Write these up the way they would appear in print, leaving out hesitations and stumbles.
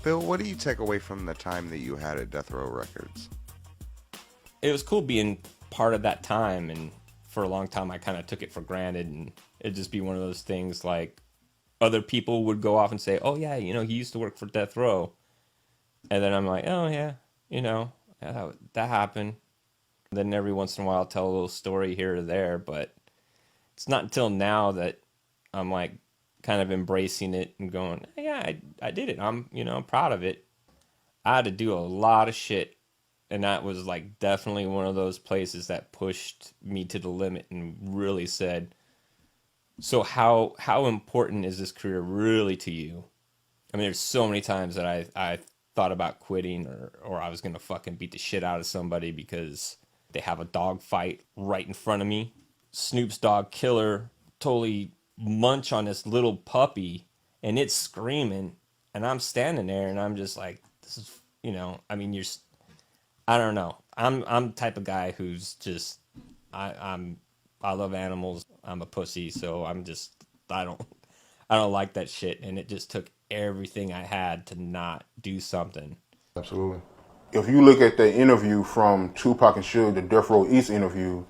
Bill, what do you take away from the time that you had at Death Row Records? It was cool being part of that time, and for a long time I kind of took it for granted, and it'd just be one of those things like other people would go off and say, oh yeah, you know, he used to work for Death Row, and then I'm like, oh yeah, you know, that happened. Then every once in a while I'll tell a little story here or there, but it's not until now that I'm like kind of embracing it and going, yeah, I did it. I'm proud of it. I had to do a lot of shit, and that was like definitely one of those places that pushed me to the limit and really said, so how important is this career really to you? I mean, there's so many times that I thought about quitting, or I was gonna fucking beat the shit out of somebody because they have a dog fight right in front of me. Snoop's dog Killer totally munch on this little puppy, and it's screaming, and I'm standing there and I'm just like, this is, I mean, I don't know. I'm the type of guy who's just, I love animals. I'm a pussy, so I don't like that shit, and it just took everything I had to not do something. Absolutely. If you look at the interview from Tupac and Suge, the Death Row East interview,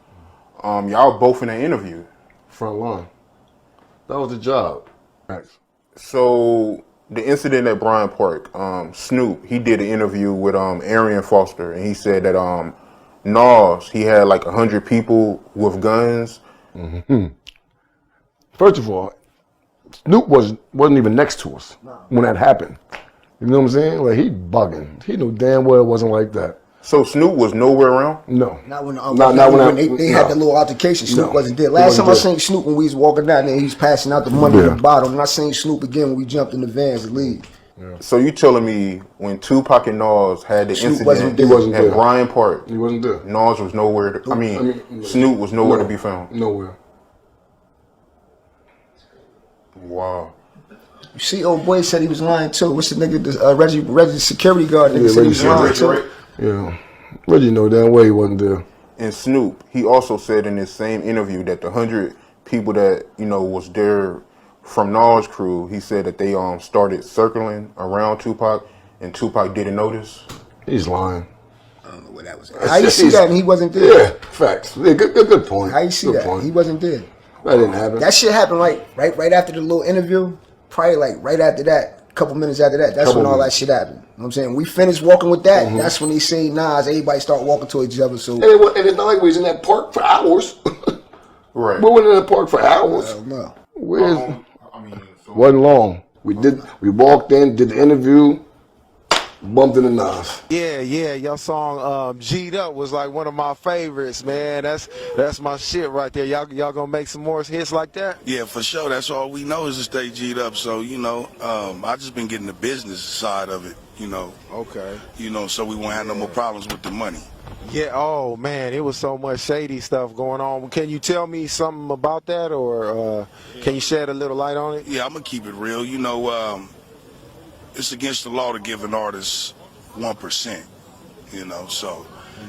y'all both in that interview. Front line. That was the job. Thanks. So the incident at Bryant Park, Snoop, he did an interview with Arian Foster, and he said that Nas, he had like 100 people with guns. Mm-hmm. First of all, Snoop wasn't even next to us when that happened. You know what I'm saying? Like, he bugging. He knew damn well it wasn't like that. So Snoop was nowhere around? No. Not when they no. had the little altercation. Snoop No. wasn't there. Last time I seen Snoop when we was walking down there, he was passing out the money in the bottle. And I seen Snoop again when we jumped in the vans to leave. Yeah. So you telling me when Tupac and Nas had the incident at Bryant Park, he wasn't there. Nas was nowhere. Snoop was nowhere to be found. Nowhere. Wow. You see, old boy said he was lying too. What's the nigga? Reggie, the security guard nigga said he was lying too. Right? Yeah. Reggie know damn well he wasn't there. And Snoop, he also said in this same interview that the 100 people that was there from Nas' crew, he said that they started circling around Tupac, and Tupac didn't notice. He's lying. I don't know where that was. How you see that and he wasn't there? Yeah, facts. Yeah, good point. How you see that? He wasn't there. That didn't happen. That shit happened right after the little interview. Probably like right after that, a couple minutes after that. That's when all that shit happened. You know what I'm saying? We finished walking with that. Mm-hmm. That's when they say Nas, everybody start walking to each other. So and it's not like we was in that park for hours. Right. We went in that park for hours. No. Wasn't long. We walked in, did the interview, bumped into Nas. Yeah, your song G'd Up was like one of my favorites, man. That's my shit right there. Y'all gonna make some more hits like that? Yeah, for sure. That's all we know is to stay G'd up. So, I just been getting the business side of it, Okay. So we won't have no more problems with the money. Yeah, oh man, it was so much shady stuff going on. Can you tell me something about that, or can you shed a little light on it? Yeah, I'm gonna keep it real. It's against the law to give an artist 1%, so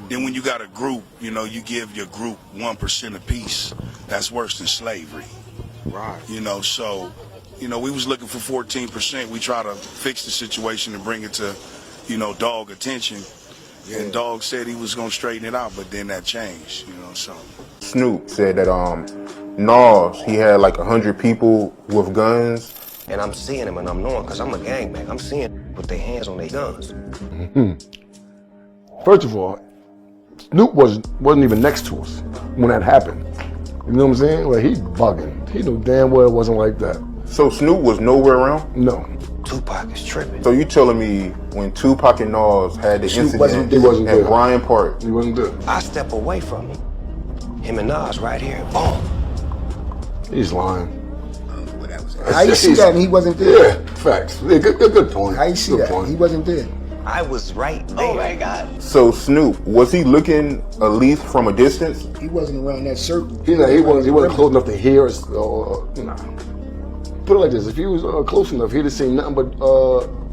then when you got a group, you give your group 1% apiece. That's worse than slavery. Right. So we was looking for 14%. We try to fix the situation and bring it to, Dogg attention. Yeah. And Dogg said he was gonna straighten it out, but then that changed, so. Snoop said that Nas, he had like 100 people with guns. And I'm seeing them and I'm knowing, because I'm a gangbang. I'm seeing with their hands on their guns. Mm-hmm. First of all, Snoop wasn't even next to us when that happened. You know what I'm saying? Like, he bugging. He knew damn well it wasn't like that. So Snoop was nowhere around? No. Tupac is tripping. So you telling me when Tupac and Nas had the incident at Bryant Park, he wasn't there? I step away from him. Him and Nas right here. Boom. He's lying. How you see that and he wasn't there? Yeah, facts. Yeah, good point. How you see that? He wasn't there. I was right there. Oh my God. So Snoop, was he looking at least from a distance? He wasn't around that circle. He wasn't close enough to hear us. Put it like this: if he was close enough, he'd have seen nothing but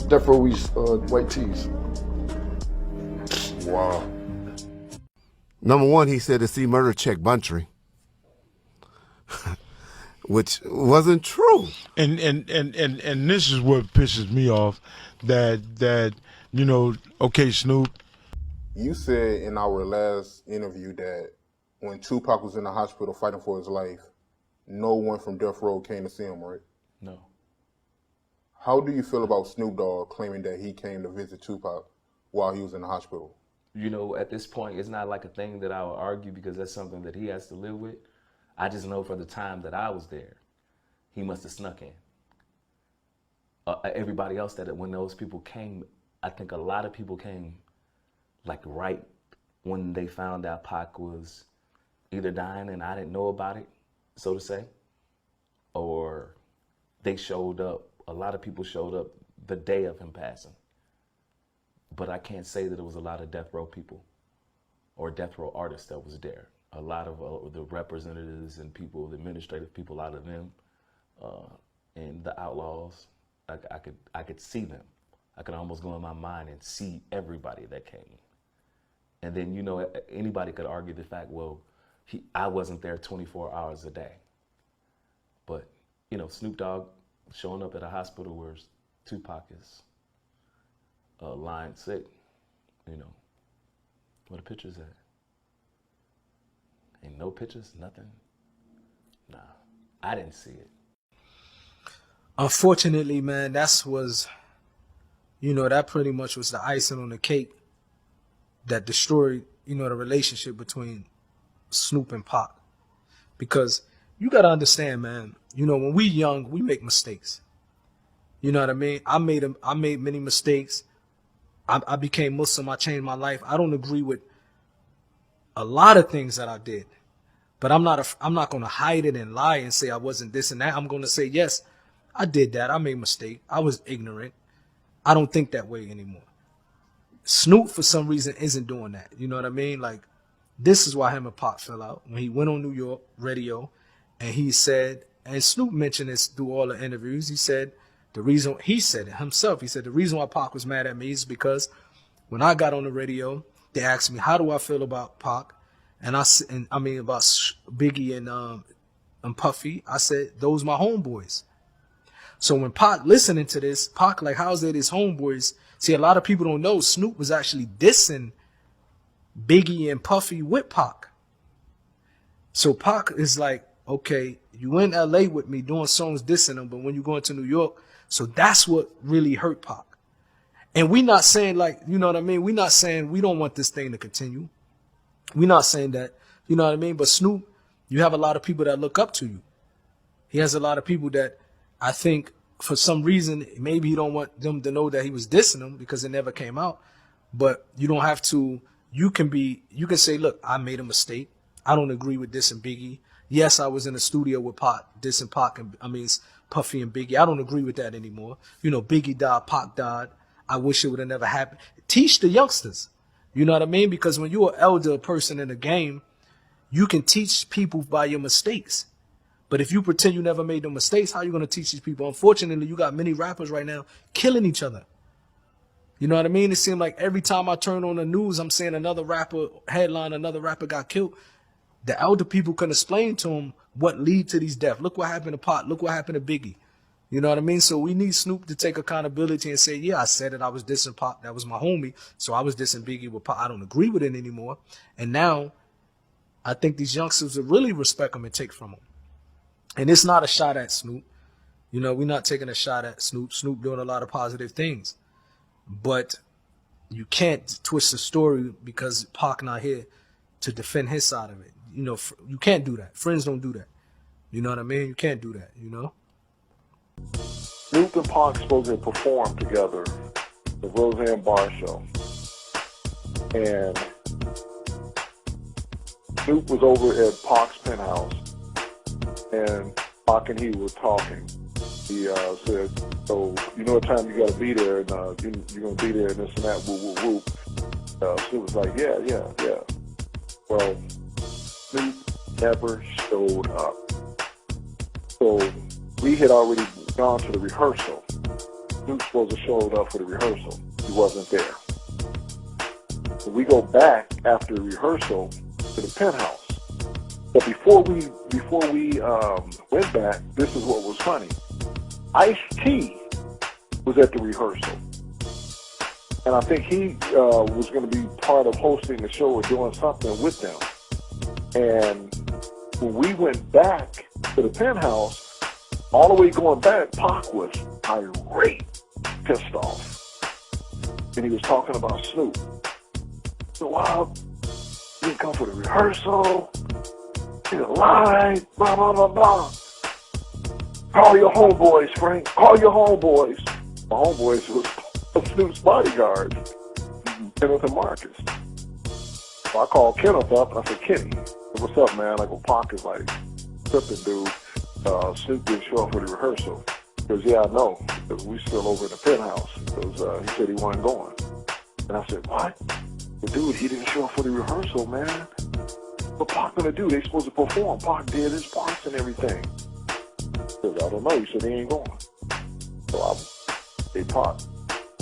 Death Row white tees. Wow. Number one, he said to see murder check Buntry. which wasn't true. And this is what pisses me off, that you know, okay, Snoop. You said in our last interview that when Tupac was in the hospital fighting for his life, no one from Death Row came to see him, right? No. How do you feel about Snoop Dogg claiming that he came to visit Tupac while he was in the hospital? You know, at this point, it's not like a thing that I would argue because that's something that he has to live with. I just know for the time that I was there, he must have snuck in. Everybody else when those people came, I think a lot of people came like right when they found out Pac was either dying and I didn't know about it, so to say, or they showed up. A lot of people showed up the day of him passing. But I can't say that it was a lot of Death Row people or Death Row artists that was there. A lot of the representatives and people, the administrative people out of them, and the outlaws, I could see them. I could almost go in my mind and see everybody that came. And then, you know, anybody could argue the fact, well, I wasn't there 24 hours a day. But, you know, Snoop Dogg showing up at a hospital where Tupac is lying sick, you know, where the pictures at? Ain't no pictures, nothing. Nah, I didn't see it. Unfortunately, man, that pretty much was the icing on the cake that destroyed, you know, the relationship between Snoop and Pac. Because you got to understand, man, you know, when we young, we make mistakes. You know what I mean? I made many mistakes. I became Muslim. I changed my life. I don't agree with a lot of things that I did, but I'm not going to hide it and lie and say I wasn't this and that. I'm going to say, yes, I did that. I made a mistake. I was ignorant. I don't think that way anymore. Snoop, for some reason, isn't doing that. You know what I mean? Like, this is why him and Pac fell out. When he went on New York radio and he said, and Snoop mentioned this through all the interviews, he said the reason why Pac was mad at me is because when I got on the radio, they asked me, how do I feel about Pac? And about Biggie and Puffy. I said, those my homeboys. So when Pac listening to this, Pac like, how's that his homeboys? See, a lot of people don't know Snoop was actually dissing Biggie and Puffy with Pac. So Pac is like, okay, you in LA with me doing songs dissing them, but when you go into New York, so that's what really hurt Pac. And we not saying like, you know what I mean? We not saying we don't want this thing to continue. We not saying that, you know what I mean? But Snoop, you have a lot of people that look up to you. He has a lot of people that I think for some reason, maybe he don't want them to know that he was dissing them because it never came out. But you don't have to, you can say, look, I made a mistake. I don't agree with dissing Biggie. Yes, I was in the studio with Pac, dissing Pac, Puffy and Biggie. I don't agree with that anymore. You know, Biggie died, Pac died. I wish it would have never happened. Teach the youngsters. You know what I mean? Because when you're an elder person in the game, you can teach people by your mistakes. But if you pretend you never made no mistakes, how are you going to teach these people? Unfortunately, you got many rappers right now killing each other. You know what I mean? It seems like every time I turn on the news, I'm seeing another rapper got killed. The elder people can explain to them what lead to these deaths. Look what happened to Pac. Look what happened to Biggie. You know what I mean? So we need Snoop to take accountability and say, yeah, I said it. I was dissing Pac. That was my homie. So I was dissing Biggie with Pac. I don't agree with it anymore. And now I think these youngsters will really respect him and take from him. And it's not a shot at Snoop. You know, we're not taking a shot at Snoop. Snoop doing a lot of positive things. But you can't twist the story because Pac not here to defend his side of it. You know, you can't do that. Friends don't do that. You know what I mean? You can't do that, you know? Snoop and Pac supposed to perform together at the Roseanne Barr Show. And Snoop was over at Pac's penthouse, and Pac and he were talking. He said, so you know what time you got to be there, and you're going to be there, and this and that, whoop, whoop, whoop. Snoop was like, yeah. Well, Snoop never showed up. So we had already gone to the rehearsal. Snoop supposed to show up for the rehearsal. He wasn't there. So we go back after the rehearsal to the penthouse. But before we went back, this is what was funny. Ice-T was at the rehearsal. And I think he was going to be part of hosting the show or doing something with them. And when we went back to the penthouse, all the way going back, Pac was irate, pissed off. And he was talking about Snoop. So, wow, you didn't come for the rehearsal. You lied, blah, blah, blah, blah. Call your homeboys, Frank. Call your homeboys. My homeboys was Snoop's bodyguard, Kenneth and Marcus. So I called Kenneth up, and I said, Kenny, what's up, man? Like, well, Pac is like, tripping, dude. Snoop didn't show up for the rehearsal. He goes, yeah, I know, because we still over in the penthouse. Because he said he wasn't going. And I said, what? Well, dude, he didn't show up for the rehearsal, man. What Pac gonna do? They supposed to perform. Pac did his parts and everything. He said, I don't know. He said he ain't going. So they Pac.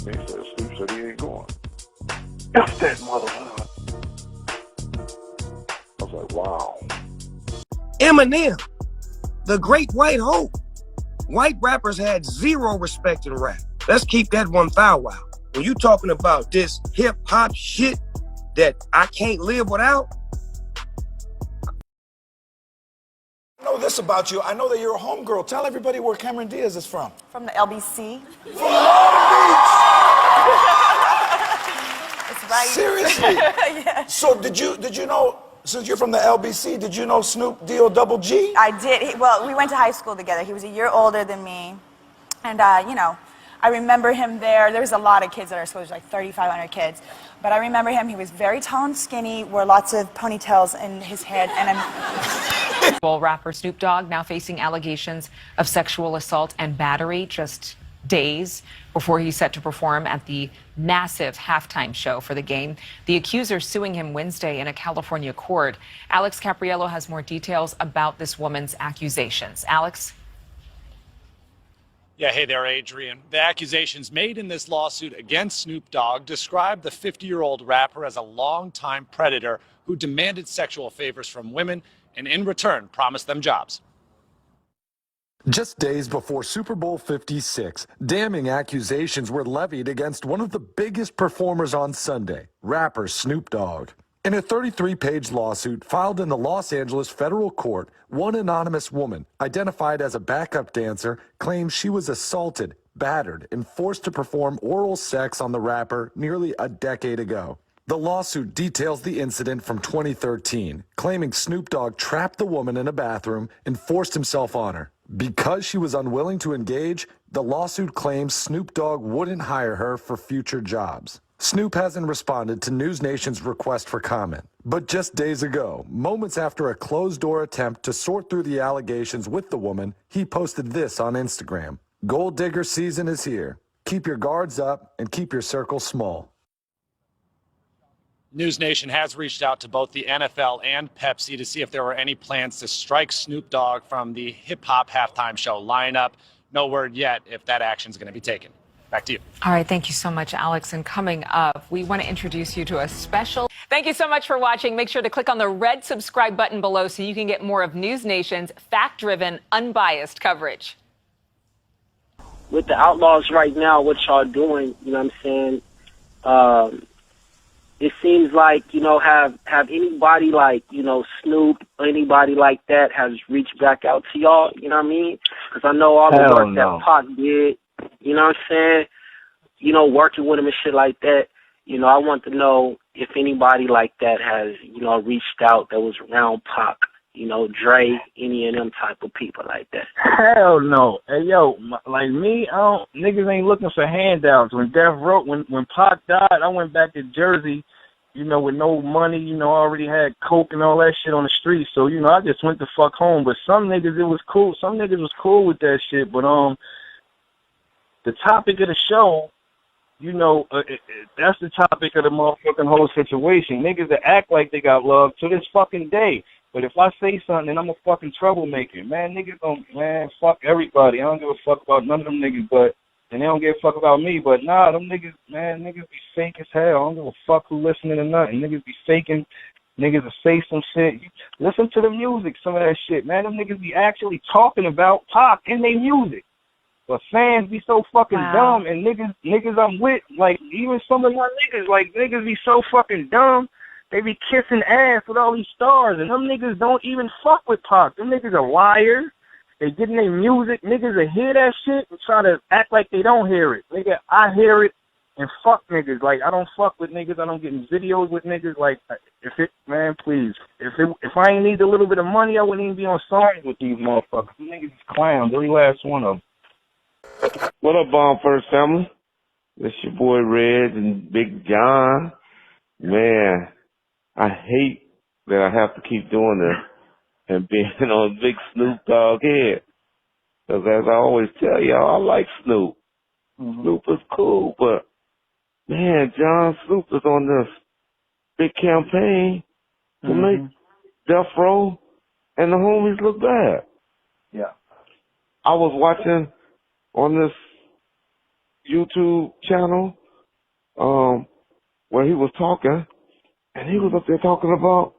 And he said, Snoop said he ain't going. F that motherfucker. I was like, wow. Eminem, the great white hope. White rappers had zero respect in rap. Let's keep that 1,000. When you talking about this hip hop shit that I can't live without. I know this about you. I know that you're a homegirl. Tell everybody where Cameron Diaz is from. From the LBC. From Long Beach. It's right. Seriously? Yeah. So did you know, since you're from the LBC, did you know Snoop D-O-double-G? I did. Well, we went to high school together. He was a year older than me. And, you know, I remember him there. There was a lot of kids at our school. There was like 3,500 kids. But I remember him. He was very tall and skinny, wore lots of ponytails in his head. And Rapper Snoop Dogg now facing allegations of sexual assault and battery just days before he's set to perform at the massive halftime show for the game. The accuser suing him Wednesday in a California court. Alex Capriello has more details about this woman's accusations. Alex? Yeah, hey there, Adrian. The accusations made in this lawsuit against Snoop Dogg describe the 50-year-old rapper as a longtime predator who demanded sexual favors from women and in return promised them jobs. Just days before Super Bowl 56, damning accusations were levied against one of the biggest performers on Sunday, rapper Snoop Dogg. In a 33-page lawsuit filed in the Los Angeles federal court, one anonymous woman, identified as a backup dancer, claims she was assaulted, battered, and forced to perform oral sex on the rapper nearly a decade ago. The lawsuit details the incident from 2013, claiming Snoop Dogg trapped the woman in a bathroom and forced himself on her. Because she was unwilling to engage, the lawsuit claims Snoop Dogg wouldn't hire her for future jobs. Snoop hasn't responded to News Nation's request for comment. But just days ago, moments after a closed-door attempt to sort through the allegations with the woman, he posted this on Instagram. Gold digger season is here. Keep your guards up and keep your circle small. News Nation has reached out to both the NFL and Pepsi to see if there were any plans to strike Snoop Dogg from the hip-hop halftime show lineup. No word yet if that action is going to be taken. Back to you. All right, thank you so much, Alex. And coming up, we want to introduce you to a special... Thank you so much for watching. Make sure to click on the red subscribe button below so you can get more of News Nation's fact-driven, unbiased coverage. With the Outlaws right now, what y'all doing, you know what I'm saying, it seems like, you know, have anybody like, you know, Snoop, anybody like that has reached back out to y'all, you know what I mean? Because I know all the work that Pac did, you know what I'm saying? You know, working with him and shit like that. You know, I want to know if anybody like that has, you know, reached out that was around Pac, you know, Dre, any of them type of people like that. Hell no. Hey, yo, like me, niggas ain't looking for handouts. When Death Row, when Pac died, I went back to Jersey, you know, with no money, you know, I already had coke and all that shit on the street. So, you know, I just went the fuck home. But some niggas, it was cool. Some niggas was cool with that shit. But, the topic of the show, you know, that's the topic of the motherfucking whole situation. Niggas that act like they got love to this fucking day. But if I say something, then I'm a fucking troublemaker. Man, niggas don't, man, fuck everybody. I don't give a fuck about none of them niggas, and they don't give a fuck about me. But nah, them niggas, man, niggas be fake as hell. I don't give a fuck who listening or nothing. Niggas be faking Niggas will say some shit. Listen to the music, some of that shit, man. Them niggas be actually talking about Pac in their music. But fans be so fucking dumb, and niggas I'm with, like, even some of my niggas, like, niggas be so fucking dumb, they be kissing ass with all these stars, and them niggas don't even fuck with Pac. Them niggas are liars. They get in their music, niggas will hear that shit and try to act like they don't hear it. Nigga, I hear it, and fuck niggas. Like, I don't fuck with niggas. I don't get in videos with niggas. Like, man, please. If I ain't need a little bit of money, I wouldn't even be on songs with these motherfuckers. These niggas is clowns, every last one of them. What up, Bomb First family? It's your boy Red and Big John. Man, I hate that I have to keep doing this and being on Big Snoop Dogg head. Because as I always tell y'all, I like Snoop. Snoop is cool, but man, John Snoop is on this big campaign to make Death Row and the homies look bad. Yeah. I was watching on this YouTube channel, where he was talking, and he was up there talking about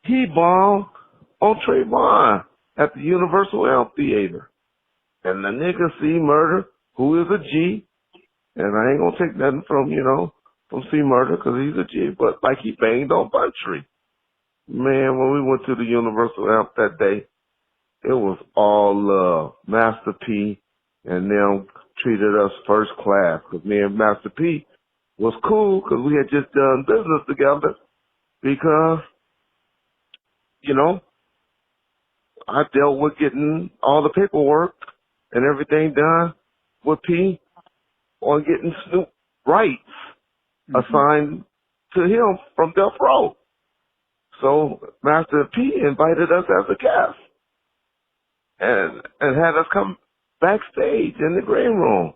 he bombed on Trayvon at the Universal Amphitheater. And the nigga C Murder, who is a G, and I ain't gonna take nothing from, from C Murder, cause he's a G, but like he banged on Buntry. Man, when we went to the Universal Amp that day, it was all love. Master P and them treated us first class, because me and Master P was cool because we had just done business together, because, I dealt with getting all the paperwork and everything done with P on getting Snoop rights assigned to him from Death Row. So Master P invited us as a guest and had us come backstage in the green room.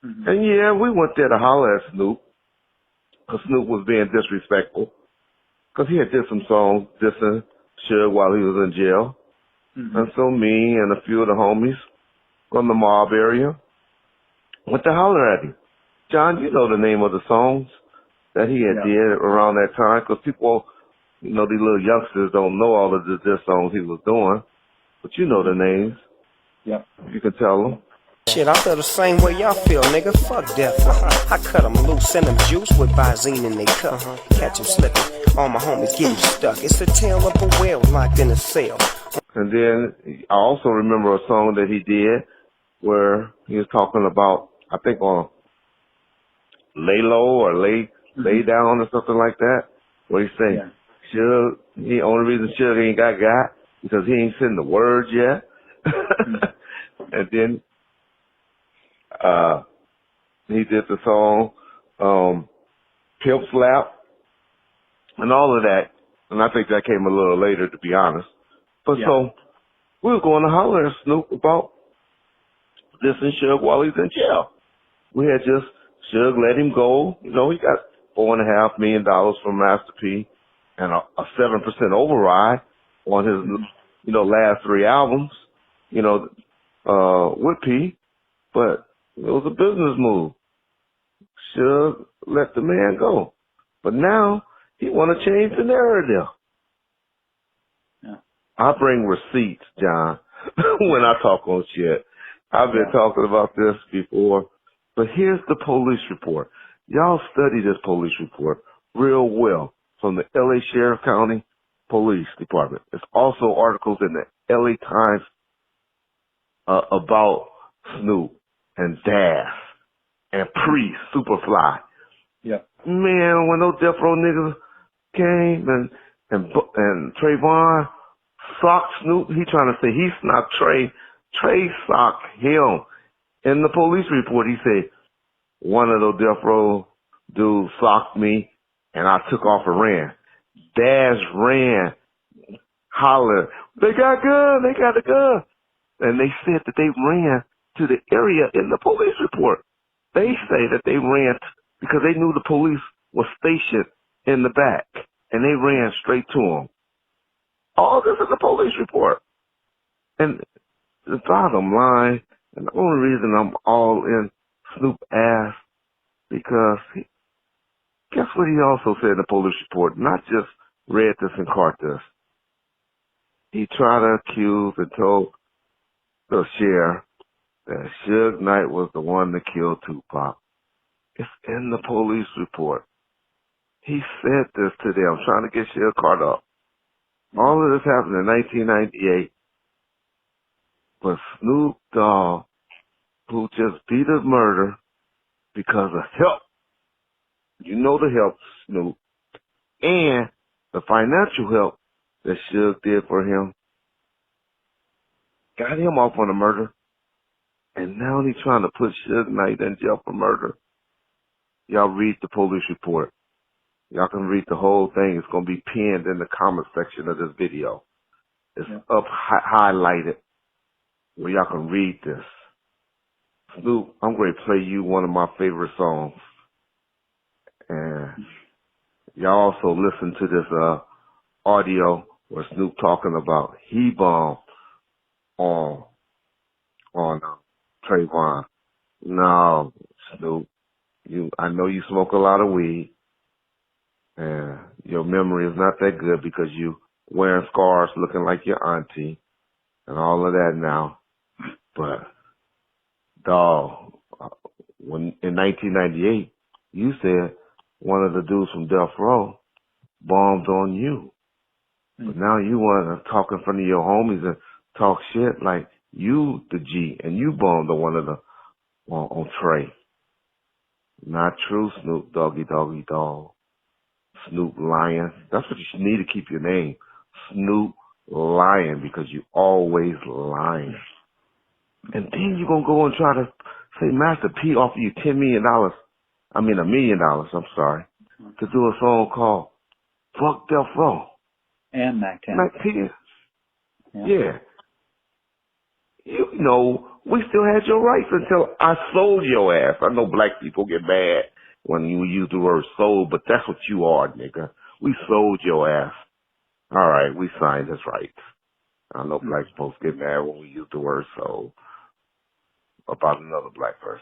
And yeah, we went there to holler at Snoop, because Snoop was being disrespectful, because he had did some songs dissing Suge while he was in jail. And so me and a few of the homies from the mob area went to holler at him. John, you know the name of the songs that he had did around that time, because people, these little youngsters don't know all of the diss songs he was doing, but you know the names. Yeah. You can tell them. Shit, I feel the same way y'all feel, nigga. Fuck death row. I cut them loose, send them juice with Visine in they cup. Catch them slipping. All my homies getting stuck. It's the tail of a whale locked in a cell. And then I also remember a song that he did where he was talking about, I think on Lay Low or Lay Down or something like that, where he say, Suge, the only reason Suge ain't got because he ain't sent the words yet. And then he did the song Pimp Slap and all of that. And I think that came a little later, to be honest. But so we were going to holler at Snoop about this and Suge while he's in jail. We had just, Suge let him go. He got $4.5 million from Master P and a 7% override on his, last 3 albums, with P. But it was a business move. Suge let the man go. But now he want to change the narrative. I bring receipts, John, when I talk on shit. I've been talking about this before. But here's the police report. Y'all study this police report real well from the L.A. Sheriff County Police Department. There's also articles in the L.A. Times about Snoop and Das and Priest, Superfly. Yeah. Man, when those Death Row niggas came and Trayvon socked Snoop, he trying to say he snocked Trey. Trey socked him. In the police report, he said, one of those Death Row dudes socked me and I took off and ran. Daz ran, hollered, they got a gun. And they said that they ran to the area in the police report. They say that they ran because they knew the police was stationed in the back and they ran straight to them. All this is the police report. And the bottom line, and the only reason I'm all in Snoop ass, because guess what he also said in the police report? Not just read this and caught this. He tried to accuse and told the sheriff that Suge Knight was the one that killed Tupac. It's in the police report. He said this to them, trying to get Suge caught up. All of this happened in 1998. But Snoop Dogg, who just beat his murder because of help, you know the help, Snoop, and the financial help that Suge did for him, got him off on the murder, and now he's trying to put Suge Knight in jail for murder. Y'all read the police report. Y'all can read the whole thing. It's going to be pinned in the comment section of this video. It's up highlighted where y'all can read this. Snoop, I'm going to play you one of my favorite songs. And y'all also listen to this audio where Snoop talking about he bombed on Trayvon. No, Snoop, I know you smoke a lot of weed, and your memory is not that good because you wearing scars looking like your auntie and all of that now. But, dawg, when in 1998, you said one of the dudes from Death Row bombed on you. But now you want to talk in front of your homies and talk shit like you the G and you bombed on one of the on Trey. Not true, Snoop Doggy Doggy Dog. Snoop Lion. That's what you need to keep your name. Snoop Lion, because you always lying. And then you're going to go and try to say Master P offer you $10 million. I mean, $1 million, I'm sorry, to do a song called Fuck Death Row. And Mac 10. Mac 10. Yeah. You know, we still had your rights until I sold your ass. I know black people get mad when you use the word sold, but that's what you are, nigga. We sold your ass. All right, we signed his rights. I know black folks get mad when we use the word sold about another black person.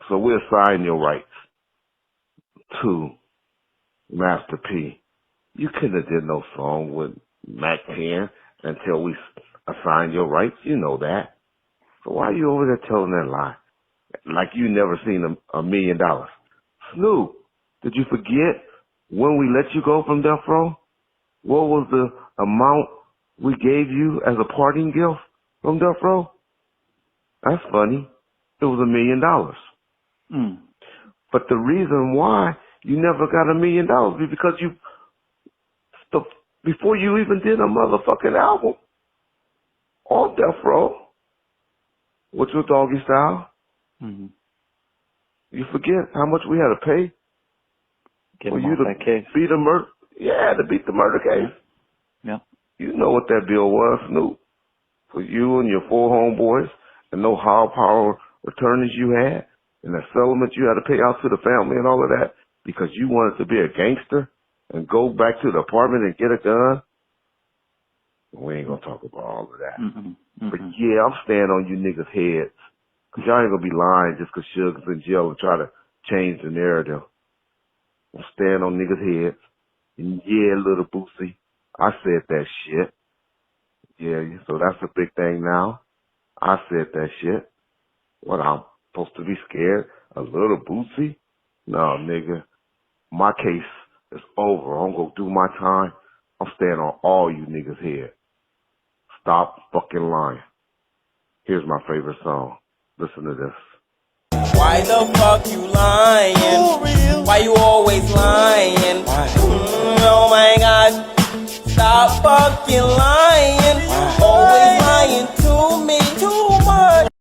So we'll sign your rights to Master P. You couldn't have did no song with Mac 10 until we assigned your rights. You know that. So why are you over there telling that lie? Like you never seen $1 million. Snoop, did you forget when we let you go from Death Row? What was the amount we gave you as a parting gift from Death Row? That's funny. It was $1 million. But the reason why you never got $1 million is because before you even did a motherfucking album on Death Row, which was Doggy Style, you forget how much we had to pay for you to beat the murder. Yeah, to beat the murder case. Yeah. You know what that bill was, Snoop, for you and your 4 homeboys, and no high power attorneys you had, and the settlement you had to pay out to the family and all of that because you wanted to be a gangster and go back to the apartment and get a gun. We ain't gonna talk about all of that. But yeah, I'm staying on you niggas' heads. Cause y'all ain't gonna be lying just cause Suge's in jail and try to change the narrative. I'm staying on niggas' heads. And yeah, little Boosie, I said that shit. Yeah, so that's a big thing now. I said that shit. What, I'm supposed to be scared? A little Boosie? No, nigga. My case is over. I'm gonna do my time. I'm staying on all you niggas' head. Stop fucking lying. Here's my favorite song. Listen to this. Why the fuck you lying? Why you always lying? Oh my God. Stop fucking lying.